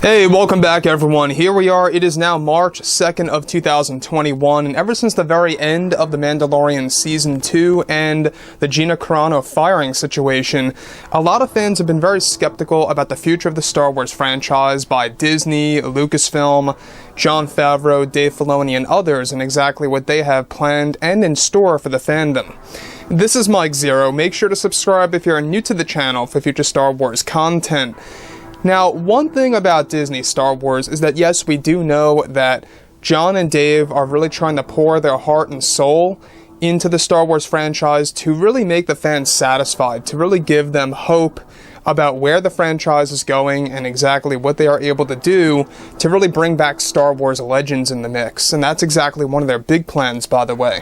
Hey, welcome back everyone. Here we are. It is now March 2nd of 2021, and ever since the very end of The Mandalorian Season 2 and the Gina Carano firing situation, a lot of fans have been very skeptical about the future of the Star Wars franchise by Disney, Lucasfilm, Jon Favreau, Dave Filoni, and others, and exactly what they have planned and in store for the fandom. This is Mike Zero. Make sure to subscribe if you're new to the channel for future Star Wars content. Now, one thing about Disney Star Wars is that yes, we do know that Jon and Dave are really trying to pour their heart and soul into the Star Wars franchise to really make the fans satisfied, to really give them hope about where the franchise is going and exactly what they are able to do to really bring back Star Wars legends in the mix. And that's exactly one of their big plans, by the way.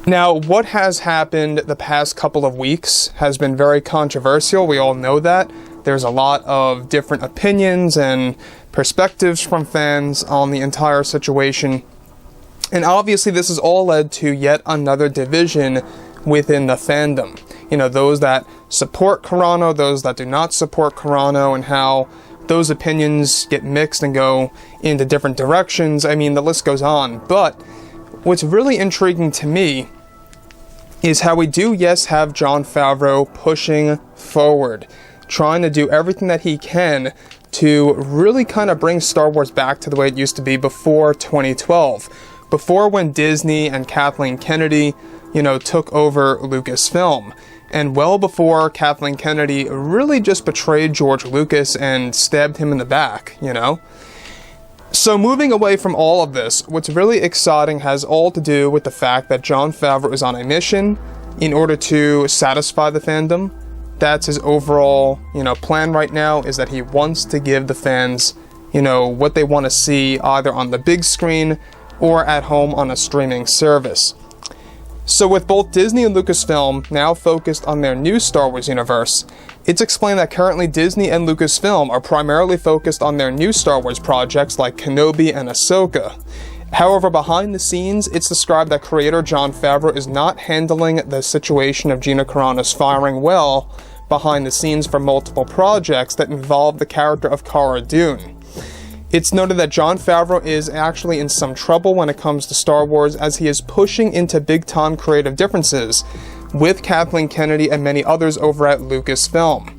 Now, what has happened the past couple of weeks has been very controversial. We all know that. There's a lot of different opinions and perspectives from fans on the entire situation. And obviously this has all led to yet another division within the fandom. You know, those that support Carano, those that do not support Carano, and how those opinions get mixed and go into different directions. I mean, the list goes on. But what's really intriguing to me is how we do, yes, have Jon Favreau pushing forward, trying to do everything that he can to really kind of bring Star Wars back to the way it used to be before 2012. Before, when Disney and Kathleen Kennedy, took over Lucasfilm. And well before Kathleen Kennedy really just betrayed George Lucas and stabbed him in the back, So moving away from all of this, what's really exciting has all to do with the fact that Jon Favreau is on a mission in order to satisfy the fandom. That's his overall, plan right now, is that he wants to give the fans, what they want to see either on the big screen or at home on a streaming service. So with both Disney and Lucasfilm now focused on their new Star Wars universe, it's explained that currently Disney and Lucasfilm are primarily focused on their new Star Wars projects like Kenobi and Ahsoka. However, behind the scenes, it's described that creator Jon Favreau is not handling the situation of Gina Carano's firing well behind the scenes for multiple projects that involve the character of Cara Dune. It's noted that Jon Favreau is actually in some trouble when it comes to Star Wars, as he is pushing into big-time creative differences with Kathleen Kennedy and many others over at Lucasfilm.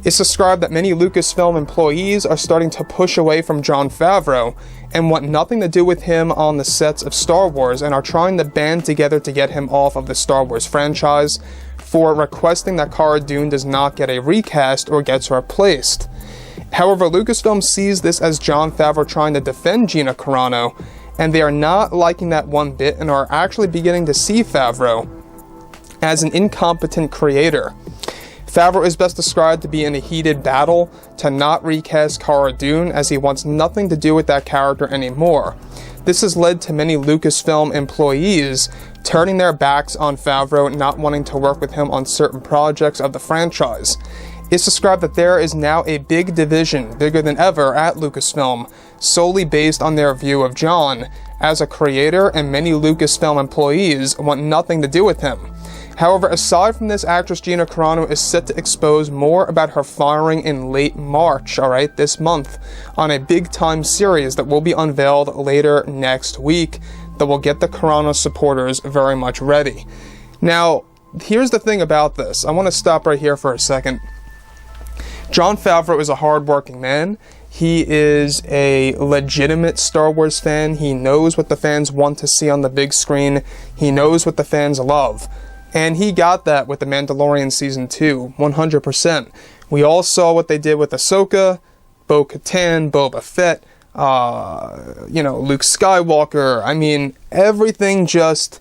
It's described that many Lucasfilm employees are starting to push away from Jon Favreau and want nothing to do with him on the sets of Star Wars, and are trying to band together to get him off of the Star Wars franchise for requesting that Cara Dune does not get a recast or gets replaced. However, Lucasfilm sees this as Jon Favreau trying to defend Gina Carano, and they are not liking that one bit and are actually beginning to see Favreau as an incompetent creator. Favreau is best described to be in a heated battle to not recast Cara Dune, as he wants nothing to do with that character anymore. This has led to many Lucasfilm employees turning their backs on Favreau, not wanting to work with him on certain projects of the franchise. It's described that there is now a big division, bigger than ever, at Lucasfilm, solely based on their view of Jon as a creator, and many Lucasfilm employees want nothing to do with him. However, aside from this, actress Gina Carano is set to expose more about her firing in late March, this month, on a big-time series that will be unveiled later next week that will get the Carano supporters very much ready. Now, here's the thing about this. I want to stop right here for a second. Jon Favreau is a hard-working man. He is a legitimate Star Wars fan. He knows what the fans want to see on the big screen. He knows what the fans love. And he got that with The Mandalorian Season 2, 100%. We all saw what they did with Ahsoka, Bo-Katan, Boba Fett, Luke Skywalker. I mean, everything just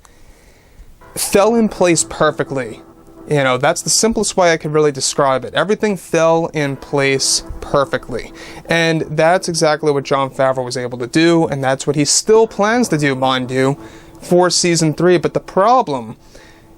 fell in place perfectly. That's the simplest way I could really describe it. Everything fell in place perfectly. And that's exactly what Jon Favreau was able to do, and that's what he still plans to do, mind you, for Season 3. But the problem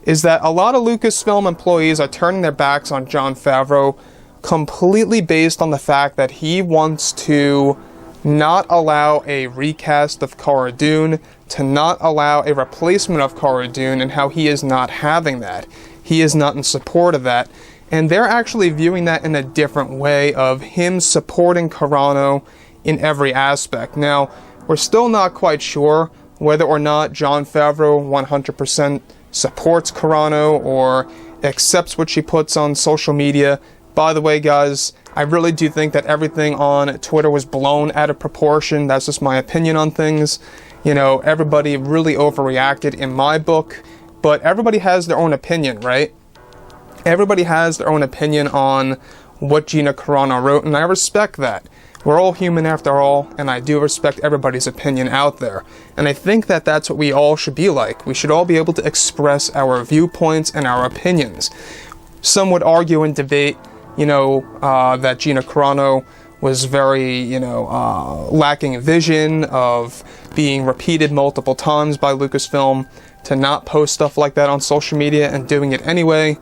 is that a lot of Lucasfilm employees are turning their backs on Jon Favreau completely based on the fact that he wants to not allow a recast of Cara Dune, to not allow a replacement of Cara Dune, and how he is not having that. He is not in support of that. and they're actually viewing that in a different way of him supporting Carano in every aspect. Now, we're still not quite sure whether or not Jon Favreau 100% supports Carano or accepts what she puts on social media. By the way, guys, I really do think that everything on Twitter was blown out of proportion. That's just my opinion on things. You know, everybody really overreacted in my book, but everybody has their own opinion, right? Everybody has their own opinion on what Gina Carano wrote, and I respect that. We're all human after all, and I do respect everybody's opinion out there. And I think that that's what we all should be like. We should all be able to express our viewpoints and our opinions. Some would argue and debate, that Gina Carano was very, lacking vision, of being repeated multiple times by Lucasfilm to not post stuff like that on social media and doing it anyway.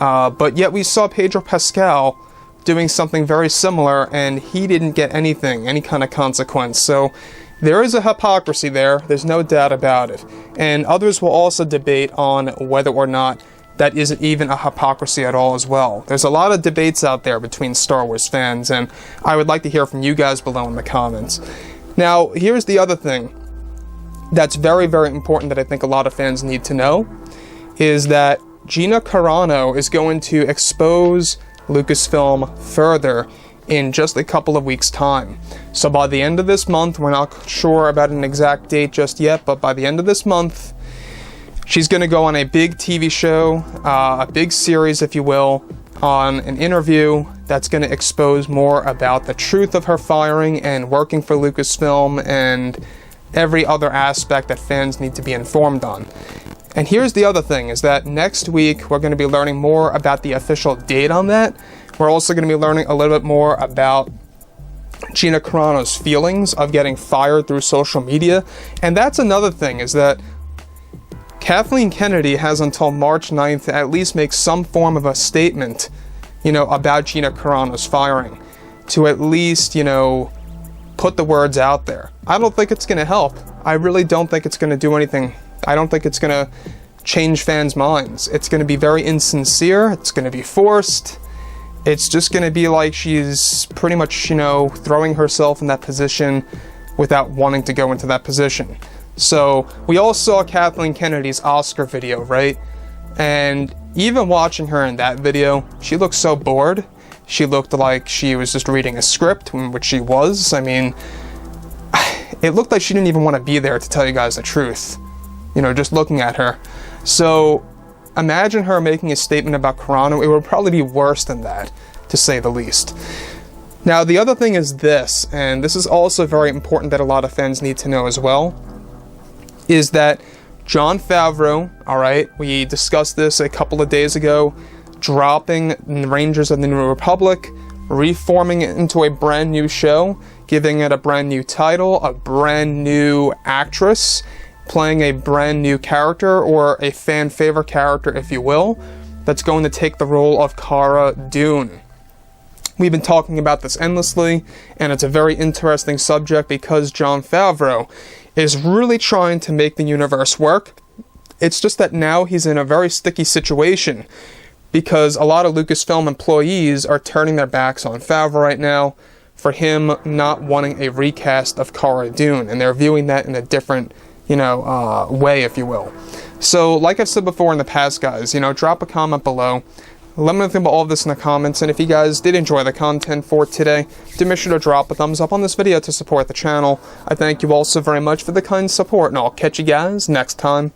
But yet we saw Pedro Pascal doing something very similar, and he didn't get any kind of consequence. So there is a hypocrisy there, there's no doubt about it. And others will also debate on whether or not that isn't even a hypocrisy at all as well. There's a lot of debates out there between Star Wars fans, and I would like to hear from you guys below in the comments. Now, here's the other thing that's very, very important that I think a lot of fans need to know, is that Gina Carano is going to expose Lucasfilm further in just a couple of weeks' time. So by the end of this month, we're not sure about an exact date just yet, but by the end of this month, she's going to go on a big TV show, a big series, if you will, on an interview that's going to expose more about the truth of her firing and working for Lucasfilm and every other aspect that fans need to be informed on. And here's the other thing, is that next week we're going to be learning more about the official date on that. We're also going to be learning a little bit more about Gina Carano's feelings of getting fired through social media. And that's another thing, is that Kathleen Kennedy has until March 9th to at least make some form of a statement, about Gina Carano's firing. To at least, put the words out there. I don't think it's going to help. I really don't think it's going to do anything. I don't think it's going to change fans' minds. It's going to be very insincere. It's going to be forced. It's just going to be like she's pretty much, throwing herself in that position without wanting to go into that position. So we all saw Kathleen Kennedy's Oscar video, right? And even watching her in that video, she looked so bored. She looked like she was just reading a script, which she was. I mean, it looked like she didn't even want to be there, to tell you guys the truth. Just looking at her. So imagine her making a statement about Carano. It would probably be worse than that, to say the least. Now, the other thing is this, and this is also very important that a lot of fans need to know as well, is that Jon Favreau, alright, we discussed this a couple of days ago, dropping Rangers of the New Republic, reforming it into a brand new show, giving it a brand new title, a brand new actress, playing a brand new character, or a fan favorite character, if you will, that's going to take the role of Cara Dune. We've been talking about this endlessly, and it's a very interesting subject because Jon Favreau is really trying to make the universe work. It's just that now he's in a very sticky situation because a lot of Lucasfilm employees are turning their backs on Favreau right now for him not wanting a recast of Cara Dune, and they're viewing that in a different way, if you will. So, like I've said before in the past, guys, drop a comment below. Let me know about all of this in the comments, and if you guys did enjoy the content for today, do make sure to drop a thumbs up on this video to support the channel. I thank you all so very much for the kind support, and I'll catch you guys next time.